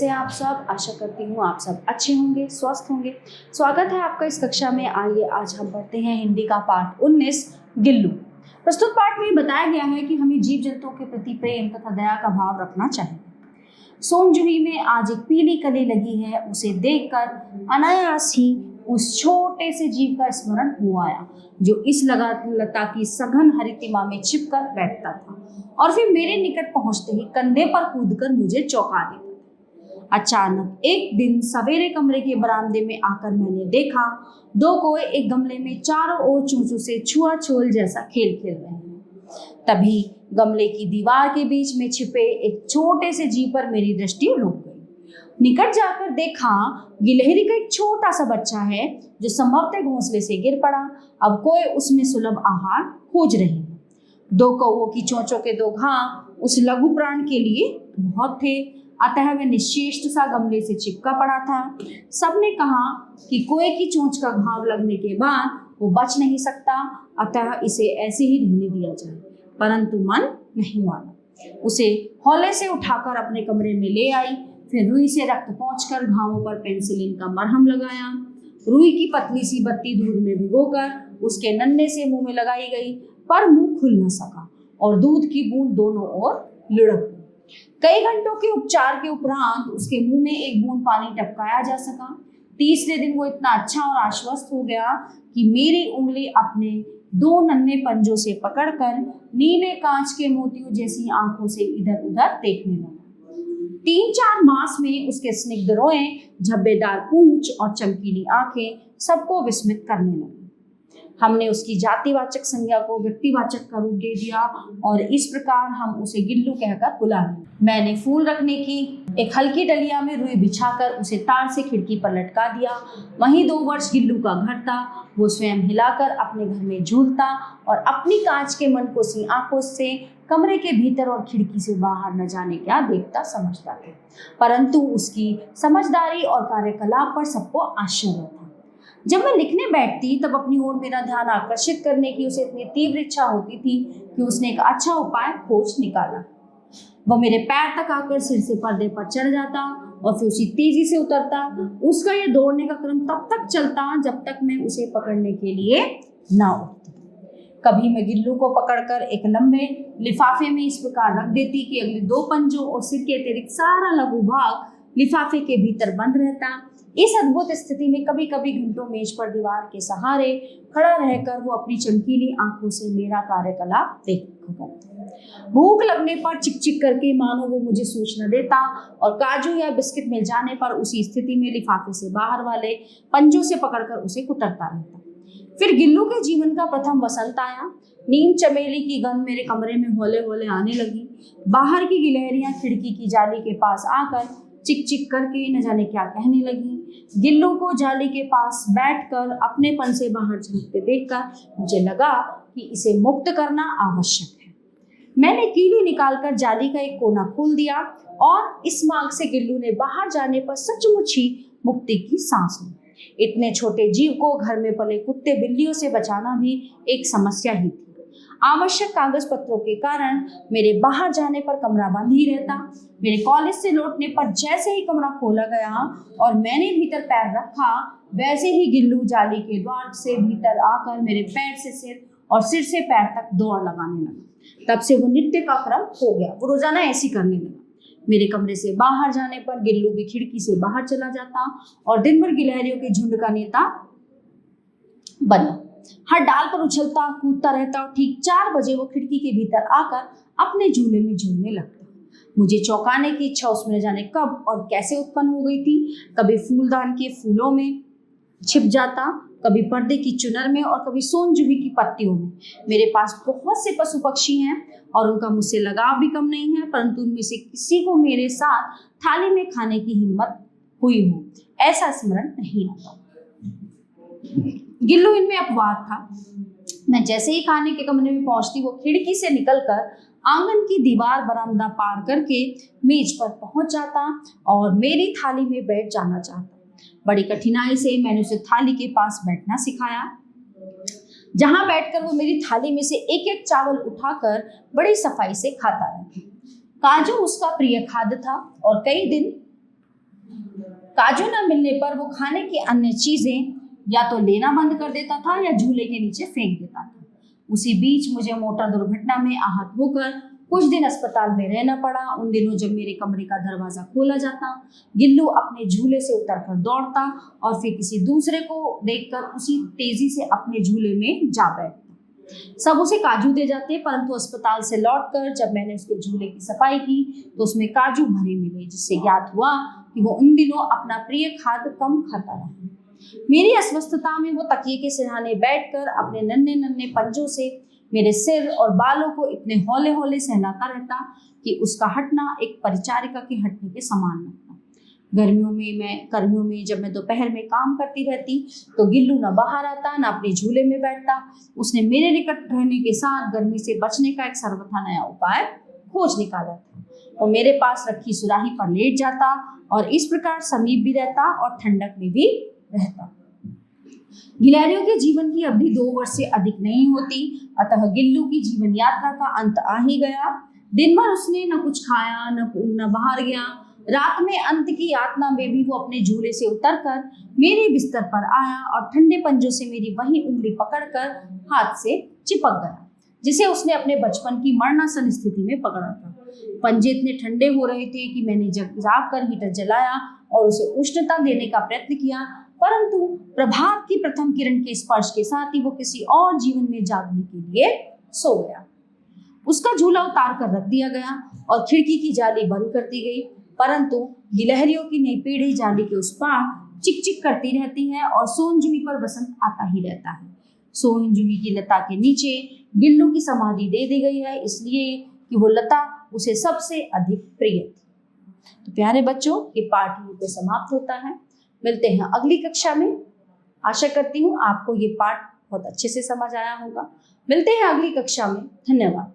कैसे हैं आप सब। आशा करती हूँ आप सब अच्छे होंगे, स्वस्थ होंगे। स्वागत है आपका इस कक्षा में। आइए आज हम पढ़ते हैं हिंदी का पाठ 19 गिल्लू। प्रस्तुत पाठ में बताया गया है कि हमें जीव जंतुओं के प्रति प्रेम तथा दया का भाव रखना चाहिए। सोनजूही में आज एक पीली कली लगी है, उसे देखकर अनायास ही उस छोटे से जीव का स्मरण हो आया जो इस लता की सघन हरितिमा में छिपकर बैठता था और फिर मेरे निकट पहुंचते ही कंधे पर कूदकर मुझे चौंका देता था। अचानक एक दिन सवेरे कमरे के बरामदे में आकर मैंने देखा दो कोए एक गमले में चारों ओर चूचू से छुआछोल जैसा खेल खेल रहे हैं। तभी गमले की दीवार के बीच में छिपे एक छोटे से जीव पर मेरी दृष्टि रुक गई। निकट जाकर देखा गिलहरी का एक छोटा सा बच्चा है जो संभवतः घोंसले से गिर पड़ा। अब कोई उसमें सुलभ आहार खोज रहे हैं। दो कौवों की चोंचों के दो घाव उस लघु प्राण के लिए बहुत थे, अतः वह निश्चेष्ट सा गमले से चिपका पड़ा था। सबने कहा कि कोए की चोंच का घाव लगने के बाद वो बच नहीं सकता, अतः इसे ऐसे ही रहने दिया जाए, परंतु मन नहीं माना। उसे हौले से उठाकर अपने कमरे में ले आई, फिर रुई से रक्त पोंछकर घावों पर पेंसिलिन का मरहम लगाया। रुई की पतली सी बत्ती दूध में भिगोकर उसके नन्हे से मुंह में लगाई गई, पर मुंह खुल न सका और दूध की बूंद दोनों ओर लुढ़क गई। कई घंटों के उपचार के उपरांत उसके मुंह में एक बूंद पानी टपकाया जा सका। तीसरे दिन वो इतना अच्छा और आश्वस्त हो गया कि मेरी उंगली अपने दो नन्हे पंजों से पकड़कर नीले कांच के मोतियों जैसी आंखों से इधर उधर देखने लगा। 3-4 मास में उसके स्निग्ध रोए, झब्बेदार पूंछ और चमकीली आंखें सबको विस्मित करने लगी। हमने उसकी जातिवाचक संज्ञा को व्यक्तिवाचक का रूप दे दिया और इस प्रकार हम उसे गिल्लू कहकर बुलाने। मैंने फूल रखने की एक हल्की डलिया में रुई बिछाकर उसे तार से खिड़की पर लटका दिया। वहीं 2 वर्ष गिल्लू का घर था। वो स्वयं हिलाकर अपने घर में झूलता और अपनी कांच के मनकोसी आंखों से कमरे के भीतर और खिड़की से बाहर न जाने क्या देखता समझता था, परंतु उसकी समझदारी और कार्यकलाप पर सबको आश्चर्य था। जब मैं लिखने बैठती तब अपनी ओर मेरा ध्यान आकर्षित करने की उसे इतनी तीव्र इच्छा होती थी कि उसने एक अच्छा उपाय खोज निकाला। वह मेरे पैर तक आकर सिर से पर्दे पर चढ़ जाता और फिर उसी तेजी से उतरता। उसका यह दौड़ने का क्रम तब तक चलता जब तक मैं उसे पकड़ने के लिए ना उठती। कभी मैं गिल्लू को पकड़कर एक लंबे लिफाफे में इस प्रकार रख देती कि अगले 2 पंजों और सिर के अतिरिक्त सारा लघु भाग लिफाफे के भीतर बंद रहता। इस अद्भुत स्थिति में कभी कभी घंटों मेज पर दीवार के सहारे खड़ा रहकर वो अपनी चमकीली आंखों से मेरा कार्यकलाप देखा करता। भूख लगने पर चिक-चिक करके मानो वो मुझे सूचना देता और काजू या बिस्किट मिल जाने पर उसी स्थिति में लिफाफे से बाहर वाले पंजों से पकड़कर उसे कुतरता रहता। फिर गिल्लू के जीवन का प्रथम वसंत आया। नीम चमेली की गंध मेरे कमरे में हौले हौले आने लगी। बाहर की गिलहरियां खिड़की की जाली के पास आकर चिक चिक करके न जाने क्या कहने लगी। गिल्लू को जाली के पास बैठकर अपने पन से बाहर झांकते देखकर मुझे लगा कि इसे मुक्त करना आवश्यक है। मैंने कीली निकालकर जाली का एक कोना खोल दिया और इस मार्ग से गिल्लू ने बाहर जाने पर सचमुच ही मुक्ति की सांस ली। इतने छोटे जीव को घर में पले कुत्ते बिल्लियों से बचाना भी एक समस्या ही थी। आवश्यक कागज पत्रों के कारण मेरे बाहर जाने पर कमरा बंद ही रहता। मेरे कॉलेज से लौटने पर जैसे ही कमरा खोला गया और मैंने भीतर पैर रखा, वैसे ही गिल्लू जाली के द्वार से भीतर आकर मेरे पैर से सिर और सिर से पैर तक दौड़ लगाने लगा। तब से वो नित्य का क्रम हो गया। वो रोजाना ऐसी करने लगा। मेरे कमरे से बाहर जाने पर गिल्लू की खिड़की से बाहर चला जाता और दिन भर गिलहरियों के झुंड का नेता बना। हर डाल पर उछलता कूदता रहता और ठीक 4 बजे वो खिड़की के भीतर आकर अपने झूले में झूलने लगता। मुझे चौंकाने की इच्छा उसमें न जाने कब और कैसे उत्पन्न हो गई थी। कभी फूलदान के फूलों में छिप जाता, कभी पर्दे की चुनर में और कभी सोनजूही की पत्तियों में। मेरे पास बहुत से पशु पक्षी हैं और उनका मुझसे लगाव भी कम नहीं है, परंतु उनमें से किसी को मेरे साथ थाली में खाने की हिम्मत हुई हो ऐसा स्मरण नहीं आता। गिल्लू इनमें अपवाद था। मैं जैसे ही खाने के कमरे में पहुंचती वो खिड़की से निकलकर आंगन की दीवार बरामदा पार करके मेज पर पहुंच जाता और मेरी थाली में बैठ जाना चाहता। बड़ी कठिनाई से मैंने उसे थाली के पास बैठना सिखाया, जहां बैठकर वो मेरी थाली में से एक एक चावल उठाकर बड़ी सफाई से खाता रहता। काजू उसका प्रिय खाद्य था और कई दिन काजू न मिलने पर वो खाने की अन्य चीजें या तो लेना बंद कर देता था या झूले के नीचे फेंक देता था। उसी बीच मुझे मोटर दुर्घटना में आहत होकर कुछ दिन अस्पताल में रहना पड़ा। उन दिनों जब मेरे कमरे का दरवाजा खोला जाता, गिल्लू अपने झूले से उतरकर दौड़ता और फिर किसी दूसरे को देखकर उसी तेजी से अपने झूले में जा बैठता। सब उसे काजू दे जाते, परंतु अस्पताल से लौटकर जब मैंने उसके झूले की सफाई की तो उसमें काजू भरे मिले, जिससे ज्ञात हुआ कि वो उन दिनों अपना प्रिय खाद्य कम खाता रहा। मेरी अस्वस्थता में वो तकिए के सिरहाने बैठकर अपने नन्हे नन्हे पंजों से मेरे सिर और बालों को इतने हौले हौले सहलाता रहता कि उसका हटना एक परिचारिका के हटने के समान लगता। गर्मियों में जब मैं दोपहर में काम करती रहती तो गिल्लू न बाहर आता न अपने झूले में बैठता। उसने मेरे निकट रहने के साथ गर्मी से बचने का एक सर्वथा नया उपाय खोज निकाला था। वो मेरे पास रखी सुराही पर लेट जाता और इस प्रकार समीप भी रहता और ठंडक में भी रहता। गिलहरियों के जीवन की अवधि 2 वर्ष से अधिक नहीं होती, अतः गिल्लू की जीवन यात्रा का अंत आ ही गया। दिन भर उसने न कुछ खाया न बाहर गया। रात में अंत की यातना में भी वो अपने झूले से उतरकर मेरे बिस्तर पर आया और ठंडे पंजों से मेरी वही उंगली पकड़कर हाथ से चिपक गया, जिसे उसने अपने बचपन की मरणासन स्थिति में पकड़ा था। पंजे इतने ठंडे हो रहे थे कि मैंने जाग कर हीटर जलाया और उसे उष्णता देने का प्रयत्न किया, परंतु प्रभात की प्रथम किरण के स्पर्श के साथ ही वो किसी और जीवन में जागने के लिए सो गया। उसका झूला उतार कर रख दिया गया और खिड़की की जाली बंद कर दी गई, परंतु गिलहरियों की नई पीढ़ी जाली के उस पार चिक चिक करती रहती है और सोनजूही पर बसंत आता ही रहता है। सोनजूही की लता के नीचे गिल्लू की समाधि दे दी गई है, इसलिए कि वो लता उसे सबसे अधिक प्रिय थी। तो प्यारे बच्चों, ये पाठ यहीं पे समाप्त होता है। मिलते हैं अगली कक्षा में। आशा करती हूँ आपको ये पाठ बहुत अच्छे से समझ आया होगा। मिलते हैं अगली कक्षा में। धन्यवाद।